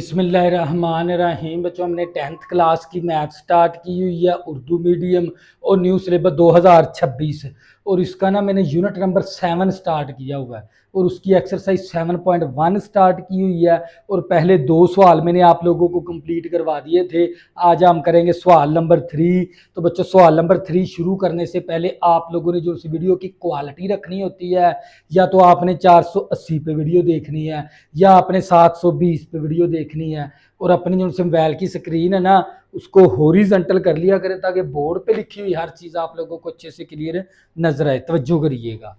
बिस्मिल्लाहिर्रहमानिर्रहीम। बच्चों, हमने 10th क्लास की मैथ स्टार्ट की हुई है, उर्दू मीडियम और न्यू सिलेबस 2026। और इसका ना मैंने यूनिट नंबर 7 स्टार्ट किया हुआ है और उसकी एक्सरसाइज 7.1 स्टार्ट की हुई है। और पहले 2 सवाल मैंने आप लोगों को कंप्लीट करवा दिए थे। आज हम करेंगे सवाल नंबर 3। तो बच्चों, सवाल नंबर 3 शुरू करने से पहले आप लोगों ने जो इस वीडियो की क्वालिटी रखनी होती है, या तो आपने 480 पे वीडियो देखनी है या आपने 720 पे वीडियो देखनी है। और अपनी जो से मोबाइल की स्क्रीन है ना, उसको हॉरिजॉन्टल कर लिया करें ताकि बोर्ड पे लिखी हुई हर चीज़ आप लोगों को अच्छे से क्लियर नजर आए। तवज्जो करिएगा।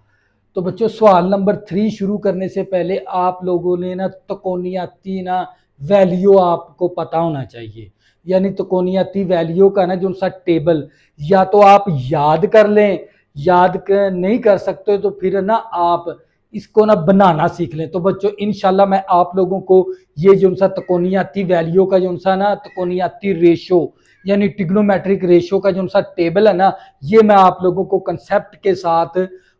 तो बच्चों, सवाल नंबर 3 शुरू करने से पहले आप लोगों ने ना तकोनियाती ना वैल्यू आपको पता होना चाहिए। यानी तकोनियाती वैल्यू का ना जो सा टेबल या तो आप याद कर लें, नहीं कर सकते तो फिर ना आप इसको ना बनाना सीख लें। तो बच्चों, इंशाल्लाह मैं आप लोगों को ये जो सा तकोनियाती वैल्यू का जो सा ना तकोनियाती रेशो यानी टिग्नोमेट्रिक रेशो का जो सा टेबल है ना, ये मैं आप लोगों को कंसेप्ट के साथ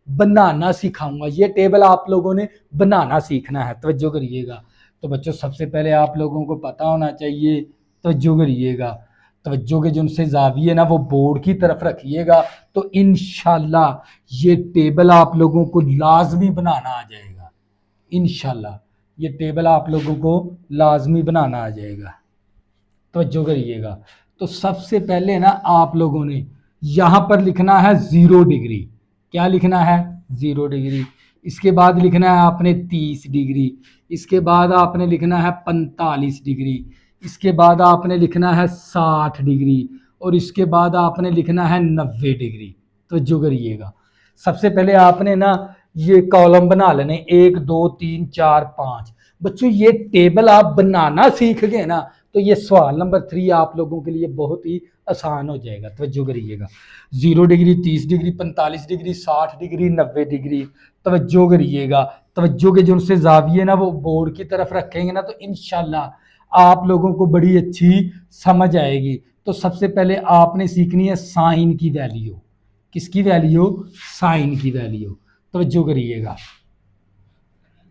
बनाना सिखाऊंगा। ये टेबल आप लोगों ने बनाना सीखना है। तवज्जो करिएगा। तो बच्चों, सबसे पहले आप लोगों को पता होना चाहिए, तवज्जो करिएगा, तवज्जो के जो से जाविये ना वो बोर्ड की तरफ रखिएगा। तो इंशाल्लाह ये टेबल आप लोगों को लाजमी बनाना आ जाएगा। इंशाल्लाह ये टेबल आप लोगों को लाजमी बनाना आ जाएगा। तवज्जो करिएगा। तो सबसे पहले ना आप लोगों ने यहाँ पर लिखना है 0 डिग्री। क्या लिखना है? 0 डिग्री। इसके बाद लिखना है आपने 30 डिग्री। इसके बाद आपने लिखना है 45 डिग्री। इसके बाद आपने लिखना है 60 डिग्री। और इसके बाद आपने लिखना है 90 डिग्री। तो जो करिएगा, सबसे पहले आपने ना ये कॉलम बना लेने 1 2 3 4 5। बच्चों, ये टेबल आप बनाना सीख गए ना, तो ये सवाल नंबर 3 आप लोगों के लिए बहुत ही आसान हो जाएगा। तवज्जो करिएगा। 0 degree, 30 degree, 45 degree, 60 degree, 90 degree. तवज्जो करिएगा। तवज्जो के जो उनसे जाविये ना वो बोर्ड की तरफ रखेंगे ना, तो इंशाल्लाह आप लोगों को बड़ी अच्छी समझ आएगी। तो सबसे पहले आपने सीखनी है साइन की वैल्यू। किसकी वैल्यू? साइन की वैल्यू। तवज्जो करिएगा।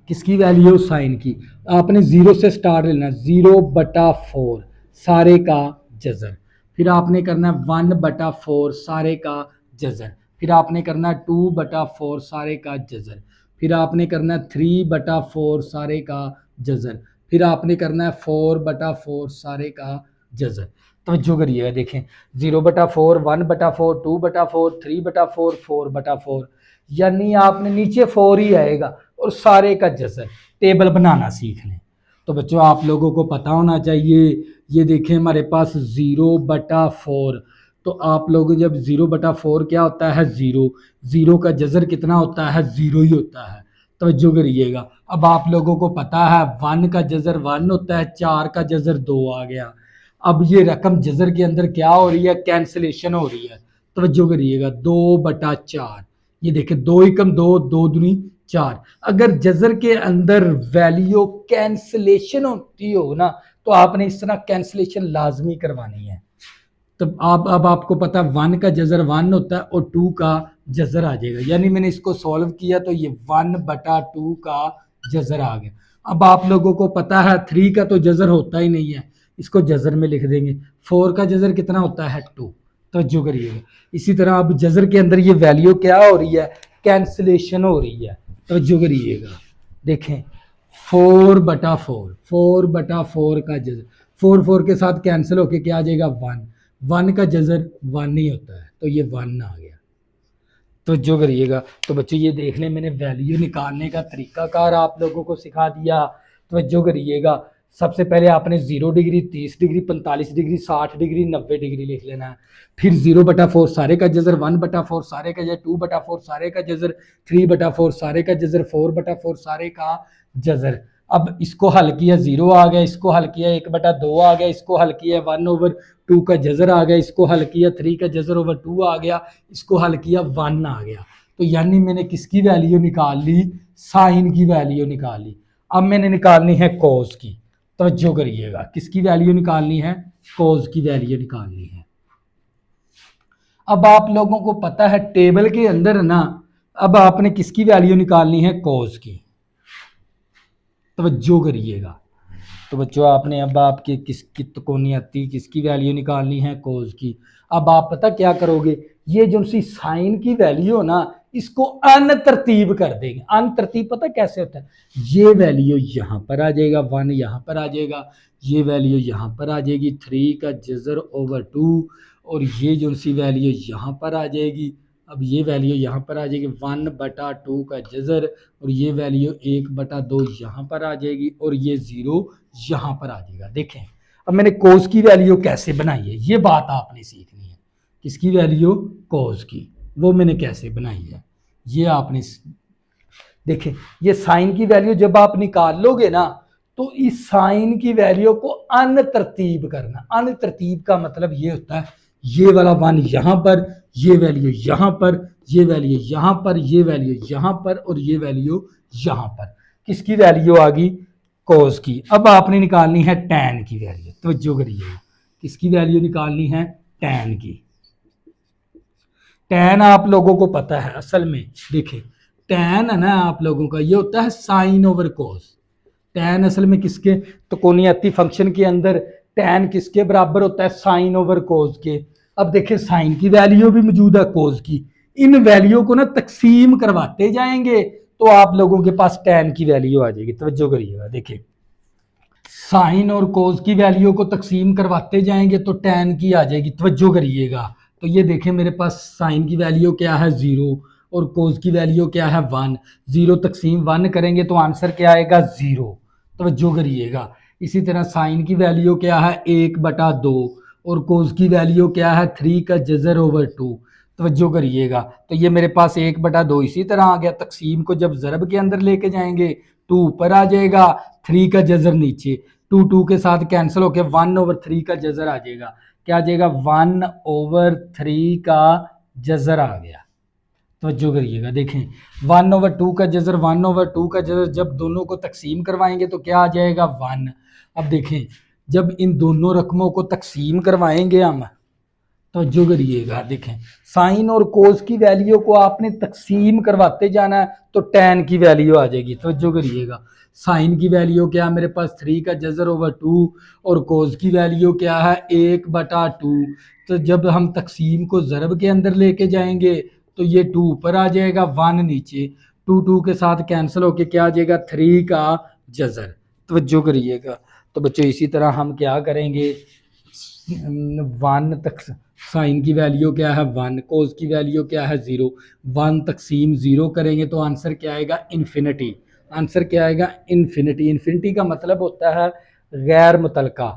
किसकी वैल्यू? साइन की। आपने 0 से स्टार्ट लेना, 0/4 सारे का जजर। फिर आपने करना है 1/4 सारे का जजर। फिर आपने करना है 2/4 सारे का जजर। फिर आपने करना है 3/4 सारे का जजर। फिर आपने करना है 4/4 सारे का जजर। तवज्जो करिएगा। देखें, 0/4, 1/4, 2/4, 3/4, 4/4, यानी आपने नीचे 4 ही आएगा और सारे का जजर टेबल बनाना सीख लें। तो बच्चों, आप लोगों को पता होना चाहिए। ये देखें, हमारे पास 0/4। तो आप लोग जब 0/4 क्या होता है? 0। 0 का जजर कितना होता है? 0 ही होता है। तवज्जो करिएगा। अब आप लोगों को पता है 1 का जजर 1 होता है, 4 का जजर 2 आ गया। अब ये रकम जजर के अंदर क्या हो रही है? कैंसिलेशन हो रही है। तवज्जो करिएगा। 2/4। ये देखें, 2 एकम 2, 2 दूनी 4। अगर जजर के अंदर वैल्यू कैंसिलेशन होती हो ना, तो आपने इस तरह कैंसिलेशन लाजमी करवानी है। तब आप अब आपको पता है 1 का जजर 1 होता है और 2 का जजर आ जाएगा। यानी मैंने इसको सॉल्व किया तो ये 1/2 का जजर आ गया। अब आप लोगों को पता है 3 का तो जजर होता ही नहीं है, इसको जजर में लिख देंगे। 4 का जजर कितना होता है? 2। तवज्जो करिएगा। इसी तरह अब जजर के अंदर ये वैल्यू क्या हो रही है? कैंसिलेशन हो रही है। तवज्जो करिएगा। देखें, 4/4, 4/4 का जजर 4 के साथ कैंसिल होके क्या आ जाएगा? 1। 1 का जजर 1 ही होता है, तो ये 1 आ गया। तो जो करिएगा। तो बच्चों, ये देख लें, मैंने वैल्यू निकालने का तरीकाकार आप लोगों को सिखा दिया। तो जो करिएगा, सबसे पहले आपने 0 degree, 30 degree, 45 degree, 60 degree, 90 degree लिख लेना है। फिर 0/4 सारे का जजर, 1/4 सारे का जजर, 2/4 सारे का जजर, 3/4 सारे का जजर, 4/4 सारे का जजर। अब इसको हल किया 0 आ गया, इसको हल किया 1/2 आ गया, इसको हल किया 1/2 का जजर आ गया, इसको हल किया 3 का जजर ओवर 2 आ गया, इसको हल किया 1 आ गया। तो यानी मैंने किसकी वैल्यू निकाल ली? साइन की वैल्यू निकाल ली। अब मैंने निकालनी है कॉस की। तवज्जो करिएगा। किसकी वैल्यू निकालनी है? कॉस की वैल्यू निकालनी है। अब आप लोगों को पता है टेबल के अंदर ना, अब आपने किसकी वैल्यू निकालनी है? कॉस की। तवज्जो करिएगा। तो बच्चों आपने अब आपके किसकी त्रिकोणीयति किसकी वैल्यू निकालनी है, कोस की। अब आप पता क्या करोगे, ये जो सी साइन की वैल्यू हो ना, इसको अनतरतीब कर देंगे। अनतरतीब पता कैसे होता है, ये वैल्यू यहाँ पर आ जाएगा, 1 यहाँ पर आ जाएगा, ये वैल्यू यहाँ पर आ जाएगी 3 का जजर ओवर 2, और ये जो सी वैल्यू यहाँ पर आ जाएगी। अब ये वैल्यू यहाँ पर आ जाएगी 1/2 का जजर, और ये वैल्यू 1/2 यहाँ पर आ जाएगी, और ये 0 यहाँ पर आ जाएगा। देखें अब मैंने कोस की वैल्यू कैसे बनाई है, ये बात आपने सीखनी है। किसकी वैल्यू, कोस की, वो मैंने कैसे बनाई है ये आपने देखें। ये साइन की वैल्यू जब आप निकाल लोगे ना, तो इस साइन की वैल्यू को अनतरतीब करना। अनतरतीब का मतलब ये होता है, ये वाला 1 यहाँ पर, ये वैल्यू यहाँ पर, ये वैल्यू यहाँ पर, ये वैल्यू यहाँ पर, और ये वैल्यू यहाँ पर। किसकी वैल्यू आ गई, कोस की। अब आपने निकालनी है टैन की वैल्यू, तवज्जो करिए। किसकी वैल्यू निकालनी है, टैन की। टैन आप लोगों को पता है, असल में देखें टैन है ना आप लोगों का, ये होता है साइन ओवर कोस। टैन असल में किसके, त्रिकोणीयति फंक्शन के अंदर टैन किसके बराबर होता है, साइन ओवर कोस के। अब देखें साइन की वैल्यू भी मौजूद है, कोस की। इन वैल्यू को ना तकसीम करवाते जाएंगे तो आप लोगों के पास टैन की वैल्यू आ जाएगी। तवज्जो करिएगा, देखिए साइन और कोस की वैल्यू को तकसीम करवाते जाएंगे तो टैन की आ जाएगी। तवज्जो करिएगा, तो ये देखें मेरे पास साइन की वैल्यू क्या है 0, और कोस की वैल्यू क्या है 1। 0 तकसीम 1 करेंगे तो आंसर क्या आएगा, 0। तवज्जो करिएगा। इसी तरह साइन की वैल्यू क्या है 1/2, और कोस की वैल्यू क्या है 3 का जजर ओवर 2। तवज्जो करिएगा, तो ये मेरे पास 1/2 इसी तरह आ गया। तकसीम को जब ज़रब के अंदर लेके जाएंगे 2 ऊपर आ जाएगा, 3 का जजर नीचे, 2 के साथ कैंसिल होके 1/3 का जजर आ जाएगा। क्या आ जाएगा, 1/3 का जजर आ गया। तवज्जो करिएगा, देखें 1/2 का जजर, 1/2 का जजर जब दोनों को तकसीम करवाएंगे तो क्या आ जाएगा, 1। अब देखें जब इन दोनों रकमों को तकसीम करवाएंगे हम, तवज्जो करिएगा, देखें साइन और कोस की वैल्यू को आपने तकसीम करवाते जाना है तो टैन की वैल्यू आ जाएगी। तवज्जो करिएगा, साइन की वैल्यू क्या है मेरे पास 3 का जजर ओवर 2, और कोस की वैल्यू क्या है 1/2। तो जब हम तकसीम को ज़रब के अंदर लेके जाएंगे तो ये 2 ऊपर आ जाएगा, 1 नीचे, 2 के साथ कैंसिल होके क्या आ जाएगा 3 का जजर। तवज्जो करिएगा। तो बच्चों इसी तरह हम क्या करेंगे, 1 तक साइन की वैल्यू क्या है 1, कोस की वैल्यू क्या है 0, 1 तकसीम 0 करेंगे तो आंसर क्या आएगा, इन्फिनिटी। आंसर क्या आएगा, इन्फिनिटी। इन्फिनिटी का मतलब होता है गैर मुतलका,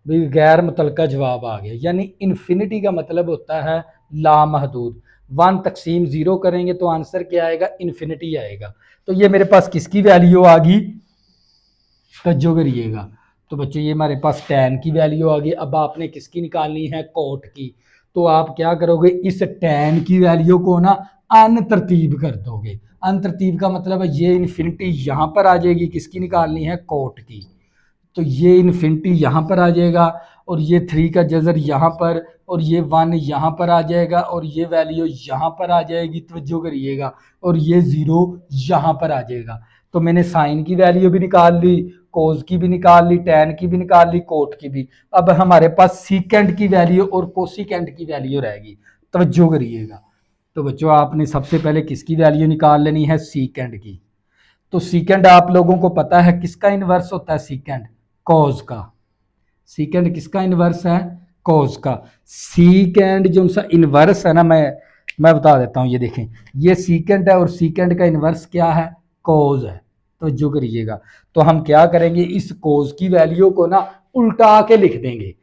भाई गैर मुतलका जवाब आ गया, यानी इन्फिनिटी का मतलब होता है लामहदूद। 1 तकसीम 0 करेंगे तो आंसर क्या आएगा, इन्फिनिटी आएगा। तो ये मेरे पास किसकी वैल्यू आ गई, तवज्जो करिएगा। तो बच्चों ये हमारे पास टैन की वैल्यू आ गई। अब आपने किसकी निकालनी है, कोट की। तो आप क्या करोगे, इस टैन की वैल्यू को ना अनतरतीब कर दोगे। अनतरतीब का मतलब है ये इन्फिनिटी यहाँ पर आ जाएगी, किसकी निकालनी है, कोट की। तो ये इन्फिनिटी यहाँ पर आ जाएगा, और ये 3 का जजर यहाँ पर, और ये 1 यहाँ पर आ जाएगा, और ये वैल्यू यहाँ पर आ जाएगी। तवज्जो करिएगा, और ये 0 यहाँ पर आ जाएगा। तो मैंने साइन की वैल्यू भी निकाल ली, कोस की भी निकाल ली, टैन की भी निकाल ली, कोट की भी। अब हमारे पास सीकेंड की वैल्यू और कोसिकेंड की वैल्यू रहेगी। तवज्जो करिएगा। तो बच्चों आपने सबसे पहले किसकी वैल्यू निकाल लेनी है, सीकेंड की। तो सीकेंड आप लोगों को पता है किसका इनवर्स होता है, सीकेंड कॉज का। सीकेंड किसका इनवर्स है, कॉज का। सीकेंड जो सा इनवर्स है ना, मैं बता देता हूँ। ये देखें ये सीकेंड है, और सीकेंड का इनवर्स क्या है, कॉज है। तो जो करिएगा, तो हम क्या करेंगे, इस कोस की वैल्यू को ना उल्टा के लिख देंगे।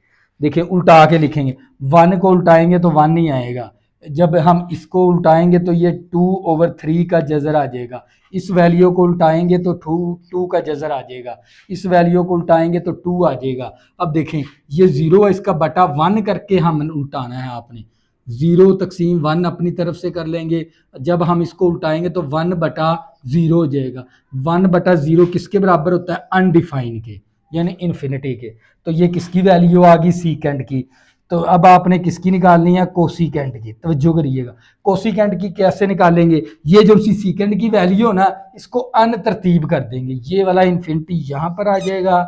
देखिए उल्टा के लिखेंगे, 1 को उल्टाएंगे तो 1 नहीं आएगा, जब हम इसको उल्टाएंगे तो ये 2/3 का जजर आ जाएगा। इस वैल्यू को उल्टाएंगे तो 2 का जजर आ जाएगा, इस वैल्यू को उल्टाएंगे तो 2 आ जाएगा। अब देखें ये 0 है, इसका बटा 1 करके हम उल्टाना है आपने। 0 तकसीम 1 अपनी तरफ से कर लेंगे, जब हम इसको उल्टाएंगे तो 1/0 हो जाएगा। 1/0 किसके बराबर होता है, अनडिफाइन के, यानी इन्फिनिटी के। तो ये किसकी वैल्यू आ गई, सीकेंड की। तो अब आपने किसकी निकालनी है, कोसिकेंड की। तवज्जो करिएगा, कोसिकेंड की कैसे निकालेंगे, ये जो सी सीकेंड की वैल्यू हो ना, इसको अनतरतीब कर देंगे। ये वाला इन्फिनिटी यहाँ पर आ जाएगा,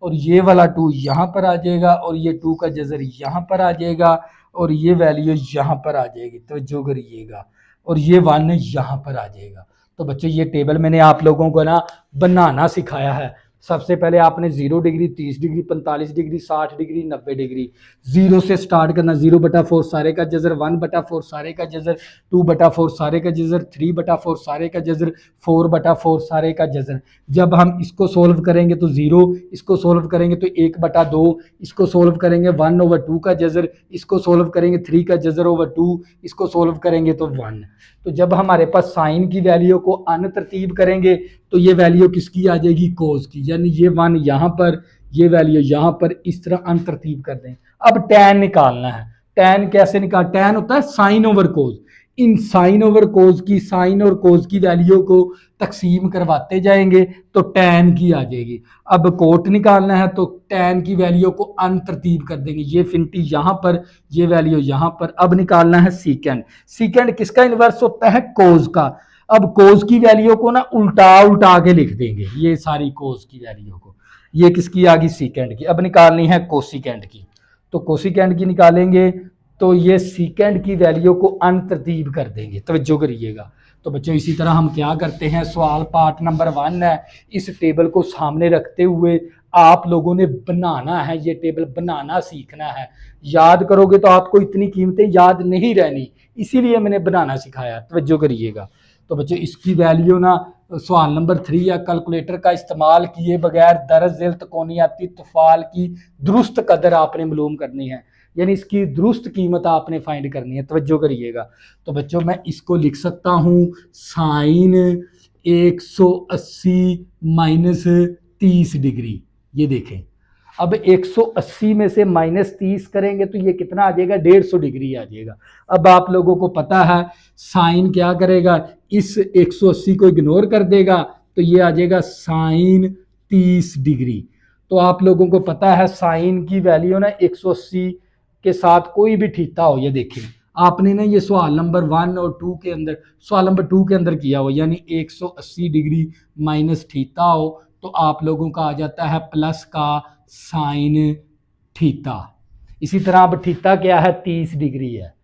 और ये वाला 2 यहाँ पर आ जाएगा और ये 2 का जजर यहाँ पर आ जाएगा और ये वैल्यू यहाँ पर आ जाएगी, तो जो करिएगा, और ये 1 यहाँ पर आ जाएगा। तो बच्चों ये टेबल मैंने आप लोगों को ना बनाना सिखाया है। सबसे पहले आपने 0 degree, 30 degree, 45 degree, 60 degree, 90 degree, 0 से स्टार्ट करना। 0/4 सारे का जजर, 1/4 सारे का जजर, 2/4 सारे का जजर, 3/4 सारे का जजर, 4/4 सारे का जजर। जब हम इसको सोल्व करेंगे तो 0, इसको सोल्व करेंगे तो 1/2, इसको सोल्व करेंगे 1/2 का जजर, इसको सोल्व करेंगे 3 का जजर ओवर 2, इसको सोल्व करेंगे तो 1। तो जब हमारे पास साइन की वैल्यू को अनतरतीब करेंगे तो ये वैल्यू किसकी आ जाएगी, कोस की, यानी ये 1 यहाँ पर, ये वैल्यू यहाँ पर, इस तरह अनतरतीब कर दें। अब टैन निकालना है। टैन कैसे निकाल, टैन होता है साइन ओवर कोस। इन साइन ओवर कोस की, साइन और कोस की वैल्यू को तकसीम करवाते जाएंगे तो टैन की आ जाएगी। अब कोट निकालना है तो टैन की वैल्यू को अनतरतीब कर देंगे, ये फिंटी यहाँ पर, ये वैल्यू यहाँ पर। अब निकालना है सीकेंड। सीकेंड किसका इन्वर्स होता है, कोस का। अब कोस की वैल्यू को ना उल्टा उल्टा के लिख देंगे, ये सारी कोस की वैल्यू को। ये किसकी आ गई, सीकेंड की। अब निकालनी है कोसिकेंड की, तो कोसिकेंड की निकालेंगे तो ये सीकेंड की वैल्यू को अनतरतीब कर देंगे, तवज्जो करिएगा। तो बच्चों इसी तरह हम क्या करते हैं, सवाल पार्ट नंबर 1 है। इस टेबल को सामने रखते हुए आप लोगों ने बनाना है, ये टेबल बनाना सीखना है। याद करोगे तो आपको इतनी कीमतें याद नहीं रहनी, इसीलिए मैंने बनाना सिखाया, तवज्जो करिएगा। तो बच्चों इसकी वैल्यू ना सवाल नंबर 3 या कैलकुलेटर का इस्तेमाल किए बगैर दरज ज़िल तकोनियाती तफाल की दुरुस्त कदर आपने मालूम करनी है, यानी इसकी दुरुस्त कीमत आपने फाइंड करनी है, तवज्जो करिएगा। तो बच्चों मैं इसको लिख सकता हूँ साइन 180 माइनस 30 डिग्री। ये देखें, अब 180 में से -30 करेंगे तो ये कितना आ जाएगा, 150 डिग्री आ जाएगा। अब आप लोगों को पता है साइन क्या करेगा, इस 180 को इग्नोर कर देगा तो ये आ जाएगा साइन 30 डिग्री। तो आप लोगों को पता है साइन की वैल्यू ना 180 के साथ कोई भी ठीता हो, ये देखें आपने ना ये सवाल नंबर 1 और 2 के अंदर, सवाल नंबर 2 के अंदर किया हो, यानी 180 डिग्री माइनस ठीता हो तो आप लोगों का आ जाता है प्लस का साइन थीटा। इसी तरह अब थीटा क्या है, 30 डिग्री है,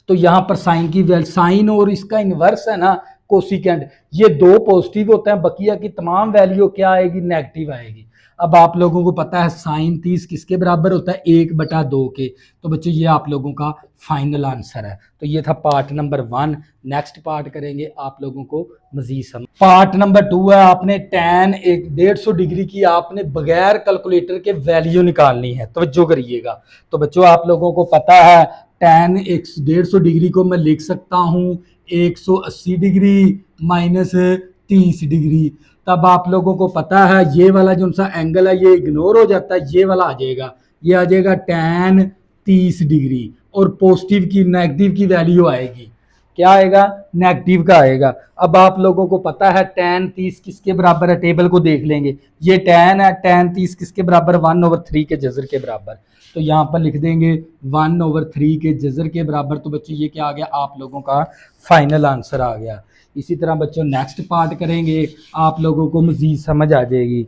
तो यहां पर साइन की वैल्यू, साइन और इसका इनवर्स है ना कोसिकेंड, ये दो पॉजिटिव होते हैं, बकिया की तमाम वैल्यू क्या आएगी, नेगेटिव आएगी। अब आप लोगों को पता है साइन 30 किसके बराबर होता है, 1/2 के। तो बच्चों ये आप लोगों का फाइनल आंसर है। तो ये था पार्ट नंबर 1। नेक्स्ट पार्ट करेंगे आप लोगों को मजीद समझ। पार्ट नंबर 2 है, आपने टैन 150 डिग्री की आपने बगैर कैलकुलेटर के वैल्यू निकालनी है, तवज्जो करिएगा। तो बच्चों आप लोगों को पता है टैन 150 डिग्री को मैं लिख सकता हूँ 180 डिग्री माइनस 30 डिग्री। तब आप लोगों को पता है ये वाला जो सा एंगल है ये इग्नोर हो जाता है, ये वाला आ जाएगा, ये आ जाएगा टैन 30 डिग्री और पॉजिटिव की नेगेटिव की वैल्यू आएगी, क्या आएगा, नेगेटिव का आएगा। अब आप लोगों को पता है टैन 30 किसके बराबर है, टेबल को देख लेंगे, ये टैन है, टैन 30 किसके बराबर, 1/3 के जजर के बराबर। तो यहाँ पर लिख देंगे 1/3 के जजर के बराबर। तो बच्चों ये क्या आ गया, आप लोगों का फाइनल आंसर आ गया। इसी तरह बच्चों नेक्स्ट पार्ट करेंगे, आप लोगों को मजीद समझ आ जाएगी।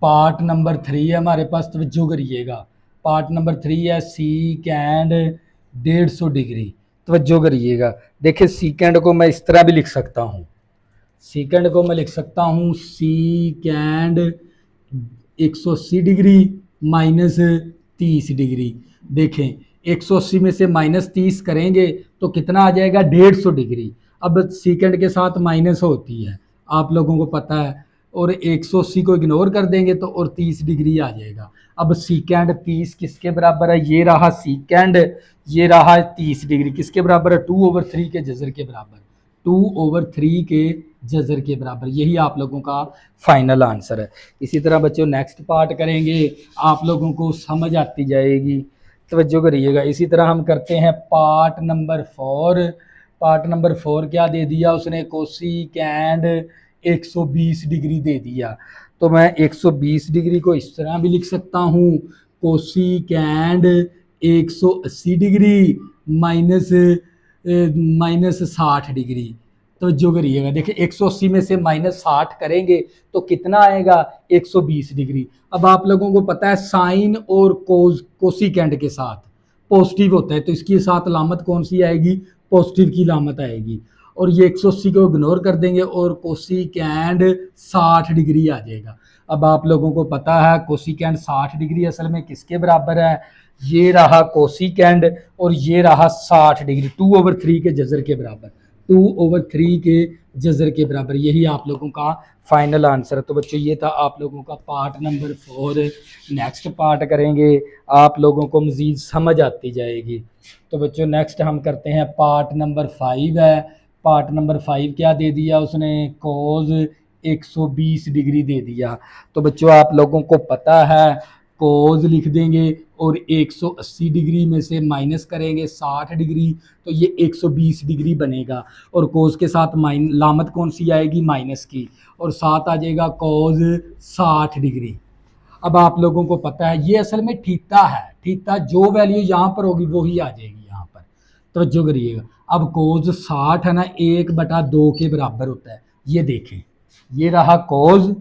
पार्ट नंबर 3 है हमारे पास, तवज्जो करिएगा। पार्ट नंबर 3 है सीकेंड 150 डिग्री, तवज्जो करिएगा। देखिए सीकेंड को मैं इस तरह भी लिख सकता हूँ, सीकेंड को मैं लिख सकता हूँ सीकेंड 180 डिग्री माइनस 30 डिग्री। देखें 180 में से -30 करेंगे तो कितना आ जाएगा, 150 डिग्री। अब सीकेंड के साथ माइनस होती है, आप लोगों को पता है, और 180 को इग्नोर कर देंगे तो और 30 डिग्री आ जाएगा। अब सीकेंड 30 किसके बराबर है, ये रहा सीकेंड, ये रहा 30 डिग्री किसके बराबर है, 2/3 के जजर के बराबर, 2/3 के जजर के बराबर। यही आप लोगों का फाइनल आंसर है। इसी तरह बच्चों नेक्स्ट पार्ट करेंगे, आप लोगों को समझ आती जाएगी, तवज्जो करिएगा। इसी तरह हम करते हैं पार्ट नंबर 4। पार्ट नंबर 4 क्या दे दिया उसने, कोसिकेंड 120 डिग्री दे दिया। तो मैं 120 डिग्री को इस तरह भी लिख सकता हूँ, कोसिकेंड 180 डिग्री माइनस 60 डिग्री। तवज्जो करिएगा, देखिए 180 में से -60 करेंगे तो कितना आएगा, 120 डिग्री। अब आप लोगों को पता है साइन और कोसिकेंड के साथ पॉजिटिव होता है, तो इसके साथ लामत कौन सी आएगी, पॉजिटिव की लामत आएगी। और ये 180 को इग्नोर कर देंगे और कोसिकेंड 60 डिग्री आ जाएगा। अब आप लोगों को पता है कोसिकेंड 60 डिग्री असल में किसके बराबर है, ये रहा कोसिकेंड और ये रहा 60 डिग्री, 2/3 के जजर के बराबर, 2/3 के जजर के बराबर। यही आप लोगों का फाइनल आंसर है। तो बच्चों ये था आप लोगों का पार्ट नंबर 4। नेक्स्ट पार्ट करेंगे, आप लोगों को मज़ीद समझ आती जाएगी। तो बच्चों नेक्स्ट हम करते हैं पार्ट नंबर 5 है। पार्ट नंबर 5 क्या दे दिया उसने, कोज 120 डिग्री दे दिया। तो बच्चों आप लोगों को पता है कोज लिख देंगे और 180 डिग्री में से माइनस करेंगे 60 डिग्री, तो ये 120 डिग्री बनेगा। और कोज के साथ लामत कौन सी आएगी, माइनस की, और साथ आ जाएगा कोज 60 डिग्री। अब आप लोगों को पता है ये असल में थीटा है, थीटा जो वैल्यू यहाँ पर होगी वही आ जाएगी यहाँ पर, तवज्जो करिएगा। अब कोज 60 है ना, 1/2 के बराबर होता है। ये देखें, ये रहा कोज,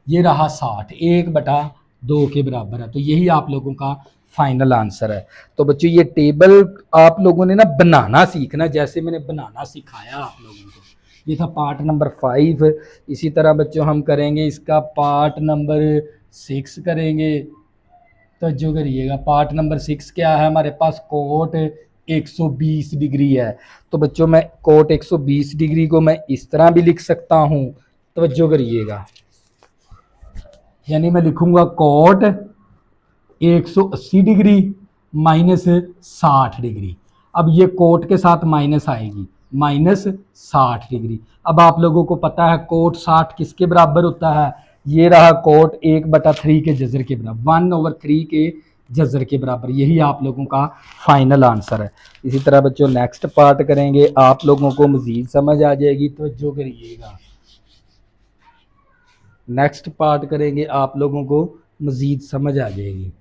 ये रहा 60, 1/2 के बराबर है। तो यही आप लोगों का फाइनल आंसर है। तो बच्चों ये टेबल आप लोगों ने ना बनाना सीखना, जैसे मैंने बनाना सिखाया आप लोगों को। ये था पार्ट नंबर 5। इसी तरह बच्चों हम करेंगे इसका पार्ट नंबर 6 करेंगे। तो जो करिएगा, पार्ट नंबर 6 क्या है हमारे पास, कोट 120 डिग्री है। तो बच्चों मैं कोट 120 डिग्री को मैं इस तरह भी लिख सकता हूँ, तवज्जो करिएगा, यानी मैं लिखूंगा कोट 180 डिग्री माइनस 60 डिग्री। अब ये कोट के साथ माइनस आएगी, -60 डिग्री। अब आप लोगों को पता है कोट 60 किसके बराबर होता है, ये रहा कोट 1/3 के जजर के बराबर, 1/3 के जजर के बराबर। यही आप लोगों का फाइनल आंसर है। इसी तरह बच्चों नेक्स्ट पार्ट करेंगे, आप लोगों को मजीद समझ आ जाएगी, तो जो करिएगा नेक्स्ट पार्ट करेंगे, आप लोगों को मजीद समझ आ जाएगी।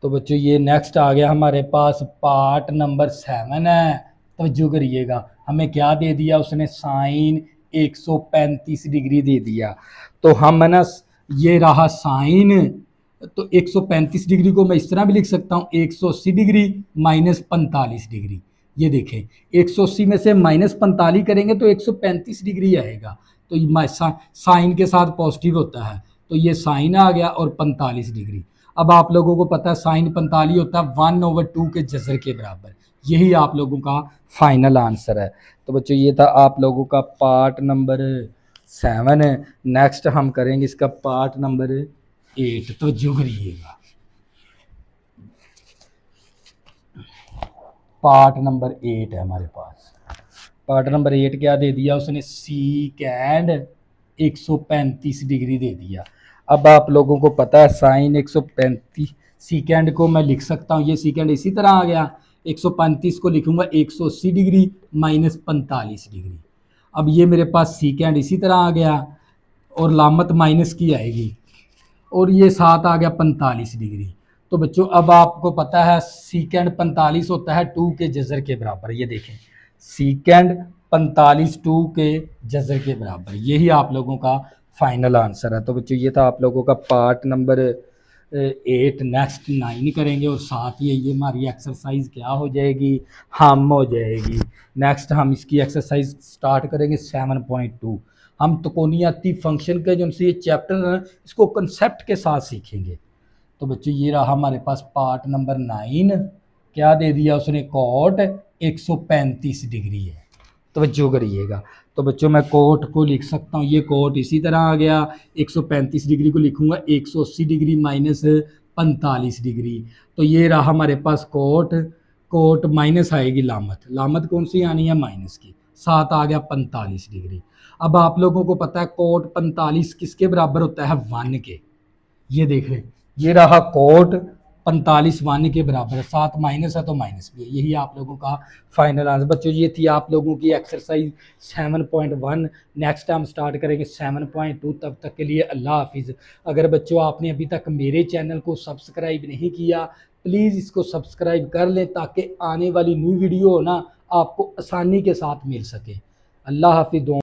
तो बच्चों ये नेक्स्ट आ गया हमारे पास पार्ट नंबर 7 है। तवज्जो करिएगा, हमें क्या दे दिया उसने, साइन 135 डिग्री दे दिया। तो हम है ना, ये रहा साइन, तो 135 डिग्री को मैं इस तरह भी लिख सकता हूँ, 180 डिग्री -45 डिग्री। ये देखें 180 में से -45 करेंगे तो 135 डिग्री आएगा। तो ये साइन के साथ पॉजिटिव होता है, तो ये साइन आ गया और 45 डिग्री। अब आप लोगों को पता है साइन 45 होता है 1/2 के जजर के बराबर। यही आप लोगों का फाइनल आंसर है। तो बच्चों ये था आप लोगों का पार्ट नंबर 7 है। नेक्स्ट हम करेंगे इसका पार्ट नंबर 8। तो जो करिएगा, पार्ट नंबर 8 है हमारे पास। पार्ट नंबर 8 क्या दे दिया उसने, सीकेंड 135 डिग्री दे दिया। अब आप लोगों को पता है साइन 135, सीकेंड को मैं लिख सकता हूँ, ये सीकेंड इसी तरह आ गया, 135 को लिखूंगा 180 डिग्री -45 डिग्री। अब ये मेरे पास सीकेंड इसी तरह आ गया और लामत माइनस की आएगी, और ये साथ आ गया 45 डिग्री। तो बच्चों अब आपको पता है सीकेंड 45 होता है 2 के जजर के बराबर। ये देखें सीकेंड 45 2 के जजर के बराबर। यही आप लोगों का फाइनल आंसर है। तो बच्चों ये था आप लोगों का पार्ट नंबर 8। नेक्स्ट 9 करेंगे और साथ ही ये हमारी एक्सरसाइज क्या हो जाएगी, हम हो जाएगी। नेक्स्ट हम इसकी एक्सरसाइज स्टार्ट करेंगे 7.2। हम त्रिकोणीय फंक्शन के जो ये चैप्टर है इसको कंसेप्ट के साथ सीखेंगे। तो बच्चों ये रहा हमारे पास पार्ट नंबर 9। क्या दे दिया उसने, कोट 135 डिग्री है। तो बच्चों करिएगा, तो बच्चों मैं कोट को लिख सकता हूँ, ये कोट इसी तरह आ गया, 135 डिग्री को लिखूंगा 180 डिग्री -45 डिग्री। तो ये रहा हमारे पास कोट, कोट माइनस आएगी लामत, लामत कौन सी आनी है, माइनस की, साथ आ गया 45 डिग्री। अब आप लोगों को पता है कोट 45 किसके बराबर होता है, 1 के। ये देख रहे, ये रहा कोट 45 1 के बराबर है, साथ माइनस है तो माइनस भी है। यही आप लोगों का फाइनल आंसर। बच्चों ये थी आप लोगों की एक्सरसाइज 7.1। नेक्स्ट टाइम स्टार्ट करेंगे 7.2। तब तक के लिए अल्लाह हाफिज़। अगर बच्चों आपने अभी तक मेरे चैनल को सब्सक्राइब नहीं किया, प्लीज़ इसको सब्सक्राइब कर लें ताकि आने वाली न्यू वीडियो हो ना आपको आसानी के साथ मिल सके। अल्लाह हाफिज़।